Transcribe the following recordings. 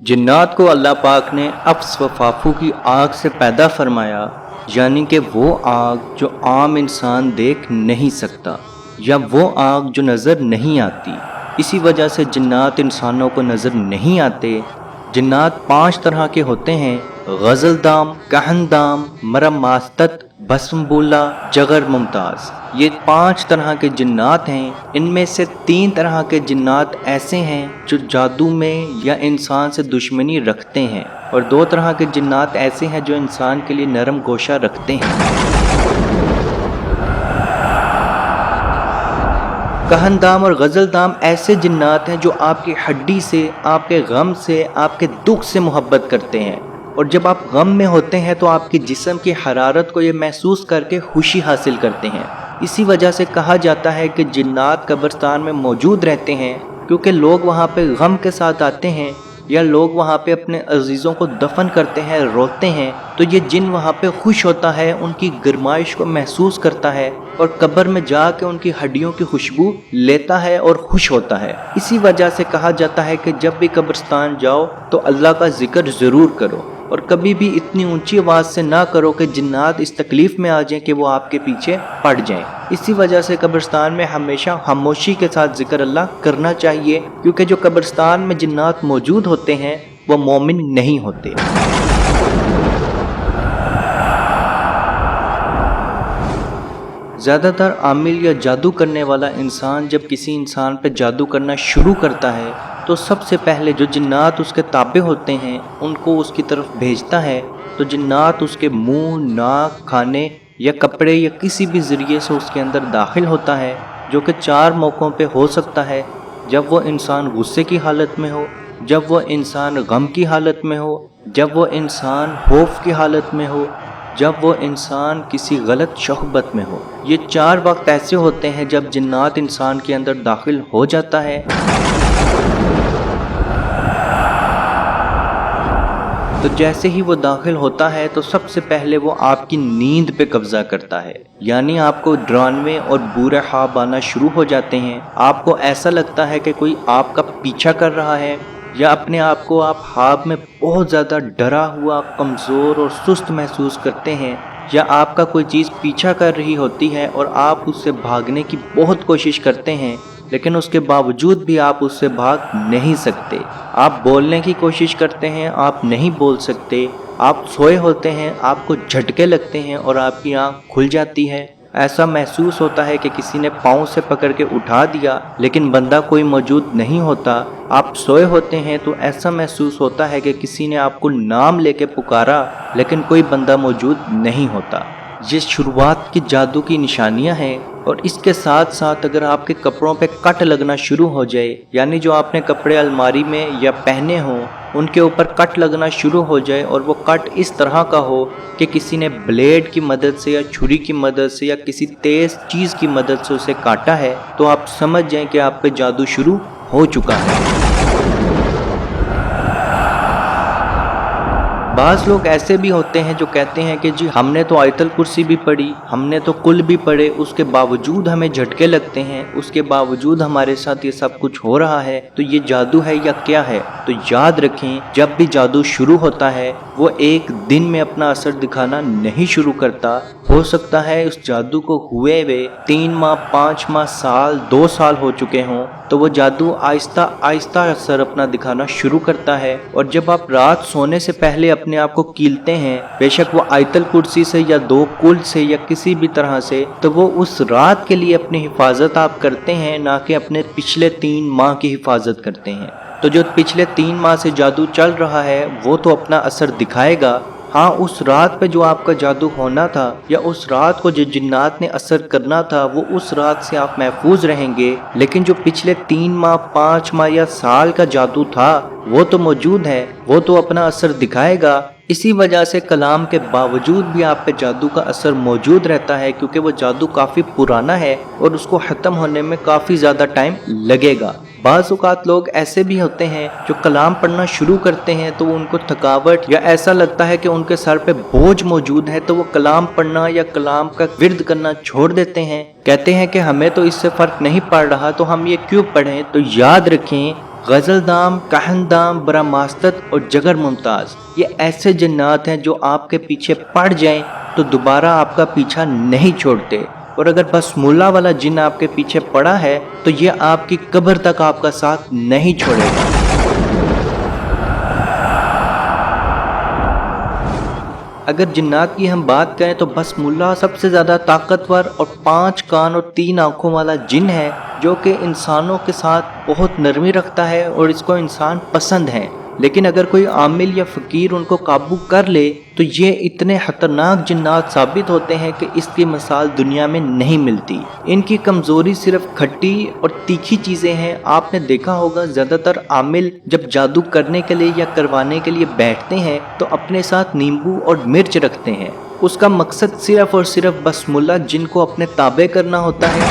جنات کو اللہ پاک نے افس و فافو کی آگ سے پیدا فرمایا، یعنی کہ وہ آگ جو عام انسان دیکھ نہیں سکتا یا وہ آگ جو نظر نہیں آتی۔ اسی وجہ سے جنات انسانوں کو نظر نہیں آتے۔ جنات 5 طرح کے ہوتے ہیں: غزل دام، کہن دام، مرم ماستت، بسم بولا، جگر ممتاز۔ یہ 5 طرح کے جنات ہیں۔ ان میں سے 3 طرح کے جنات ایسے ہیں جو جادو میں یا انسان سے دشمنی رکھتے ہیں، اور 2 طرح کے جنات ایسے ہیں جو انسان کے لیے نرم گوشہ رکھتے ہیں۔ کہن دام اور غزل دام ایسے جنات ہیں جو آپ کی ہڈی سے، آپ کے غم سے، آپ کے دکھ سے محبت کرتے ہیں، اور جب آپ غم میں ہوتے ہیں تو آپ کے جسم کی حرارت کو یہ محسوس کر کے خوشی حاصل کرتے ہیں۔ اسی وجہ سے کہا جاتا ہے کہ جنات قبرستان میں موجود رہتے ہیں، کیونکہ لوگ وہاں پہ غم کے ساتھ آتے ہیں یا لوگ وہاں پہ اپنے عزیزوں کو دفن کرتے ہیں، روتے ہیں، تو یہ جن وہاں پہ خوش ہوتا ہے، ان کی گرمائش کو محسوس کرتا ہے اور قبر میں جا کے ان کی ہڈیوں کی خوشبو لیتا ہے اور خوش ہوتا ہے۔ اسی وجہ سے کہا جاتا ہے کہ جب بھی قبرستان جاؤ تو اللہ کا ذکر ضرور کرو، اور کبھی بھی اتنی اونچی آواز سے نہ کرو کہ جنات اس تکلیف میں آ جائیں کہ وہ آپ کے پیچھے پڑ جائیں۔ اسی وجہ سے قبرستان میں ہمیشہ خاموشی کے ساتھ ذکر اللہ کرنا چاہیے، کیونکہ جو قبرستان میں جنات موجود ہوتے ہیں وہ مومن نہیں ہوتے۔ زیادہ تر عامل یا جادو کرنے والا انسان جب کسی انسان پہ جادو کرنا شروع کرتا ہے تو سب سے پہلے جو جنات اس کے تابع ہوتے ہیں ان کو اس کی طرف بھیجتا ہے، تو جنات اس کے منہ، ناک، کھانے یا کپڑے یا کسی بھی ذریعے سے اس کے اندر داخل ہوتا ہے، جو کہ 4 موقعوں پہ ہو سکتا ہے: جب وہ انسان غصے کی حالت میں ہو، جب وہ انسان غم کی حالت میں ہو، جب وہ انسان خوف کی حالت میں ہو، جب وہ انسان کسی غلط صحبت میں ہو۔ یہ 4 وقت ایسے ہوتے ہیں جب جنات انسان کے اندر داخل ہو جاتا ہے۔ تو جیسے ہی وہ داخل ہوتا ہے تو سب سے پہلے وہ آپ کی نیند پہ قبضہ کرتا ہے، یعنی آپ کو ڈرانے اور برے خواب آنا شروع ہو جاتے ہیں۔ آپ کو ایسا لگتا ہے کہ کوئی آپ کا پیچھا کر رہا ہے، یا اپنے آپ کو آپ خواب میں بہت زیادہ ڈرا ہوا، کمزور اور سست محسوس کرتے ہیں، یا آپ کا کوئی چیز پیچھا کر رہی ہوتی ہے اور آپ اس سے بھاگنے کی بہت کوشش کرتے ہیں، لیکن اس کے باوجود بھی آپ اس سے بھاگ نہیں سکتے۔ آپ بولنے کی کوشش کرتے ہیں، آپ نہیں بول سکتے۔ آپ سوئے ہوتے ہیں، آپ کو جھٹکے لگتے ہیں اور آپ کی آنکھ کھل جاتی ہے۔ ایسا محسوس ہوتا ہے کہ کسی نے پاؤں سے پکڑ کے اٹھا دیا لیکن بندہ کوئی موجود نہیں ہوتا۔ آپ سوئے ہوتے ہیں تو ایسا محسوس ہوتا ہے کہ کسی نے آپ کو نام لے کے پکارا لیکن کوئی بندہ موجود نہیں ہوتا۔ یہ شروعات کی جادو کی نشانیاں ہیں، اور اس کے ساتھ ساتھ اگر آپ کے کپڑوں پہ کٹ لگنا شروع ہو جائے، یعنی جو آپ نے کپڑے الماری میں یا پہنے ہوں ان کے اوپر کٹ لگنا شروع ہو جائے، اور وہ کٹ اس طرح کا ہو کہ کسی نے بلیڈ کی مدد سے یا چھری کی مدد سے یا کسی تیز چیز کی مدد سے اسے کاٹا ہے، تو آپ سمجھ جائیں کہ آپ پہ جادو شروع ہو چکا ہے۔ بعض لوگ ایسے بھی ہوتے ہیں جو کہتے ہیں کہ جی ہم نے تو آیت الکرسی بھی پڑھی، ہم نے تو کل بھی پڑھے، اس کے باوجود ہمیں جھٹکے لگتے ہیں، اس کے باوجود ہمارے ساتھ یہ سب کچھ ہو رہا ہے، تو یہ جادو ہے یا کیا ہے؟ تو یاد رکھیں، جب بھی جادو شروع ہوتا ہے وہ ایک دن میں اپنا اثر دکھانا نہیں شروع کرتا۔ ہو سکتا ہے اس جادو کو ہوئے 3 ماہ، 5 ماہ، سال، 2 سال ہو چکے ہوں، تو وہ جادو آہستہ آہستہ اثر اپنا دکھانا شروع کرتا ہے۔ اور جب آپ رات سونے سے پہلے اپنے آپ کو کیلتے ہیں، بے شک وہ آیت الکرسی سے یا 2 کل سے یا کسی بھی طرح سے، تو وہ اس رات کے لیے اپنی حفاظت آپ کرتے ہیں، نہ کہ اپنے پچھلے 3 ماہ کی حفاظت کرتے ہیں۔ تو جو پچھلے 3 ماہ سے جادو چل رہا ہے وہ تو اپنا اثر دکھائے گا۔ ہاں، اس رات پہ جو آپ کا جادو ہونا تھا یا اس رات کو جو جنات نے اثر کرنا تھا وہ اس رات سے آپ محفوظ رہیں گے، لیکن جو پچھلے 3 ماہ، 5 ماہ یا سال کا جادو تھا وہ تو موجود ہے، وہ تو اپنا اثر دکھائے گا۔ اسی وجہ سے کلام کے باوجود بھی آپ پہ جادو کا اثر موجود رہتا ہے، کیونکہ وہ جادو کافی پرانا ہے اور اس کو ختم ہونے میں کافی زیادہ ٹائم لگے گا۔ بعض اوقات لوگ ایسے بھی ہوتے ہیں جو کلام پڑھنا شروع کرتے ہیں تو ان کو تھکاوٹ یا ایسا لگتا ہے کہ ان کے سر پہ بوجھ موجود ہے، تو وہ کلام پڑھنا یا کلام کا ورد کرنا چھوڑ دیتے ہیں، کہتے ہیں کہ ہمیں تو اس سے فرق نہیں پڑ رہا تو ہم یہ کیوں پڑھیں۔ تو یاد رکھیں، غزل دام، کہن دام، برا ماستت اور جگر ممتاز، یہ ایسے جنات ہیں جو آپ کے پیچھے پڑ جائیں تو دوبارہ آپ کا پیچھا نہیں چھوڑتے، اور اگر بس مولا والا جن آپ کے پیچھے پڑا ہے تو یہ آپ کی قبر تک آپ کا ساتھ نہیں چھوڑے گا۔ اگر جنات کی ہم بات کریں تو بس مولا سب سے زیادہ طاقتور اور 5 کان اور 3 آنکھوں والا جن ہے، جو کہ انسانوں کے ساتھ بہت نرمی رکھتا ہے اور اس کو انسان پسند ہے، لیکن اگر کوئی عامل یا فقیر ان کو قابو کر لے تو یہ اتنے خطرناک جنات ثابت ہوتے ہیں کہ اس کی مثال دنیا میں نہیں ملتی۔ ان کی کمزوری صرف کھٹی اور تیکھی چیزیں ہیں۔ آپ نے دیکھا ہوگا زیادہ تر عامل جب جادو کرنے کے لیے یا کروانے کے لیے بیٹھتے ہیں تو اپنے ساتھ نیمبو اور مرچ رکھتے ہیں، اس کا مقصد صرف اور صرف بس ملا جن کو اپنے تابع کرنا ہوتا ہے۔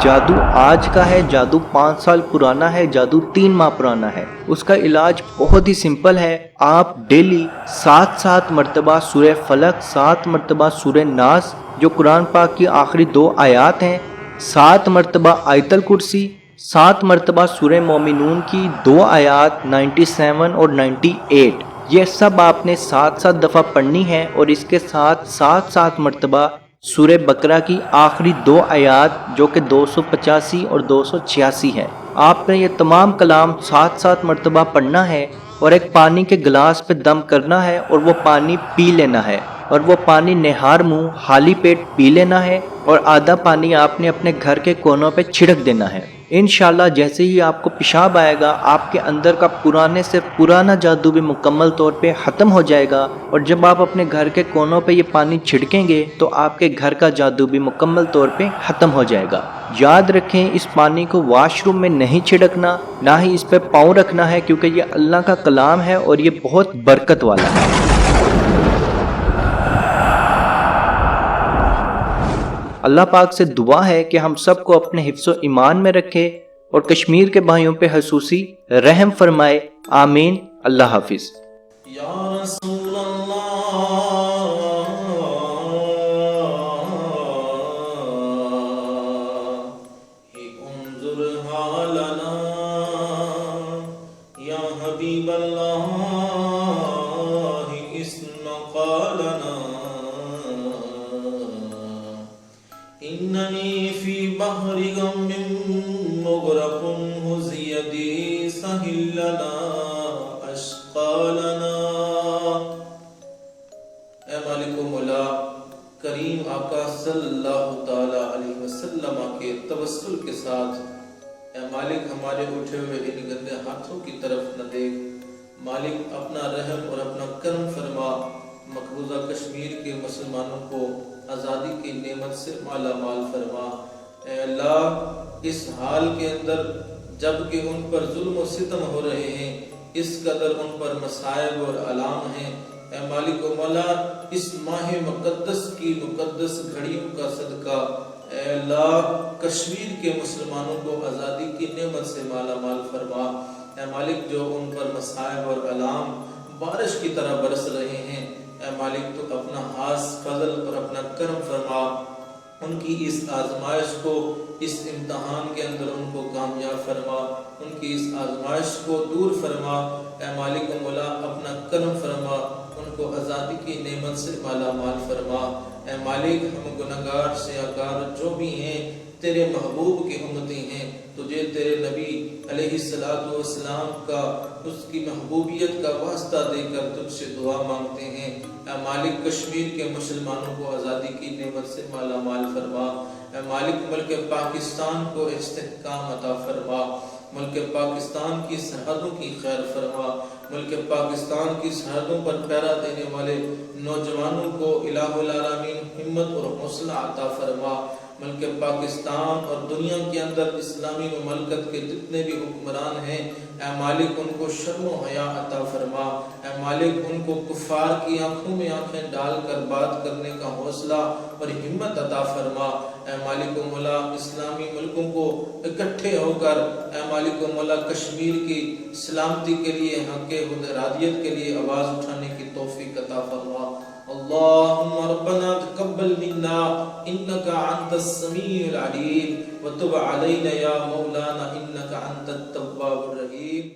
جادو آج کا ہے، جادو 5 سال پرانا ہے، جادو 3 ماہ پرانا ہے۔ اس کا علاج بہت ہی سمپل ہے، آپ ڈیلی 7 مرتبہ سورہ فلق، 7 مرتبہ سورہ ناس جو قرآن پاک کی آخری 2 آیات ہیں، 7 مرتبہ آیت الکرسی، 7 مرتبہ سورہ مومنون کی 2 آیات 97 اور 98، یہ سب آپ نے 7 دفعہ پڑھنی ہے، اور اس کے ساتھ 7 مرتبہ سورہ بقرہ کی آخری 2 آیات جو کہ 285 اور 286 ہے۔ آپ نے یہ تمام کلام 7 مرتبہ پڑھنا ہے اور ایک پانی کے گلاس پہ دم کرنا ہے اور وہ پانی پی لینا ہے، اور وہ پانی نہار منہ خالی پیٹ پی لینا ہے، اور آدھا پانی آپ نے اپنے گھر کے کونوں پہ چھڑک دینا ہے۔ انشاءاللہ جیسے ہی آپ کو پیشاب آئے گا آپ کے اندر کا پرانے سے پرانا جادو بھی مکمل طور پہ ختم ہو جائے گا، اور جب آپ اپنے گھر کے کونوں پہ یہ پانی چھڑکیں گے تو آپ کے گھر کا جادو بھی مکمل طور پہ ختم ہو جائے گا۔ یاد رکھیں اس پانی کو واش روم میں نہیں چھڑکنا، نہ ہی اس پہ پاؤں رکھنا ہے، کیونکہ یہ اللہ کا کلام ہے اور یہ بہت برکت والا ہے۔ اللہ پاک سے دعا ہے کہ ہم سب کو اپنے حفظ و ایمان میں رکھے اور کشمیر کے بھائیوں پہ خصوصی رحم فرمائے، آمین۔ اللہ حافظ۔ یا رسول اللہ انظر حالنا، یا حبیب اللہ اسمع قالنا، اننی فی بحر غم مغرق حز یدی سہل لنا اشقالنا۔ اے مالک و مولا کریم آقا صلی اللہ تعالی علیہ وسلم کے توسل کے ساتھ، اے مالک ہمارے اٹھے ہوئے ان گندے ہاتھوں کی طرف نہ دیکھ، مالک اپنا رحم اور اپنا کرم فرما، مقبوضہ کشمیر کے مسلمانوں کو آزادی کی نعمت سے مالا مال فرما۔ اے اللہ اس حال کے اندر جب کہ ان پر ظلم و ستم ہو رہے ہیں، اس قدر ان پر مصائب اور آلام ہیں، اے مالک و مولا اس ماہ مقدس کی مقدس گھڑیوں کا صدقہ اے اللہ کشمیر کے مسلمانوں کو آزادی کی نعمت سے مالا مال فرما۔ اے مالک جو ان پر مصائب اور آلام بارش کی طرح برس رہے ہیں، اے مالک تو اپنا خاص فضل اور اپنا کرم فرما، ان کی اس آزمائش کو، اس امتحان کے اندر ان کو کامیاب فرما، ان کی اس آزمائش کو دور فرما، اے مالک و مولا اپنا کرم فرما، ان کو آزادی کی نعمت سے مالا مال فرما۔ اے مالک ہم گنہگار سیاکار جو بھی ہیں تیرے محبوب کی امتی ہیں، تجھے تیرے نبی علیہ السلام کا اس کی محبوبیت کا واسطہ دے کر تجھ سے دعا مانگتے ہیں۔ اے مالک کشمیر کے مسلمانوں کو آزادی کی نعمت سے مالا مال فرما۔ اے مالک ملک پاکستان کو استحکام عطا فرما، ملک پاکستان کی سرحدوں کی خیر فرما، ملک پاکستان کی سرحدوں پر پہرا دینے والے نوجوانوں کو الہ العالمین ہمت اور حوصلہ عطا فرما۔ ملک پاکستان اور دنیا کے اندر اسلامی مملکت کے جتنے بھی حکمران ہیں، اے مالک ان کو شرم و حیا عطا فرما، اے مالک ان کو کفار کی آنکھوں میں آنکھیں ڈال کر بات کرنے کا حوصلہ اور ہمت عطا فرما۔ اے مالک و مولا اسلامی ملکوں کو اکٹھے ہو کر اے مالک و مولا کشمیر کی سلامتی کے لیے، حق ودرادیت کے لیے آواز اٹھانے کی توفیق عطا فرما۔ اللهم ربنا تقبل منا انك انت السميع العليم وتب علينا يا مولانا انك انت التواب الرحيم.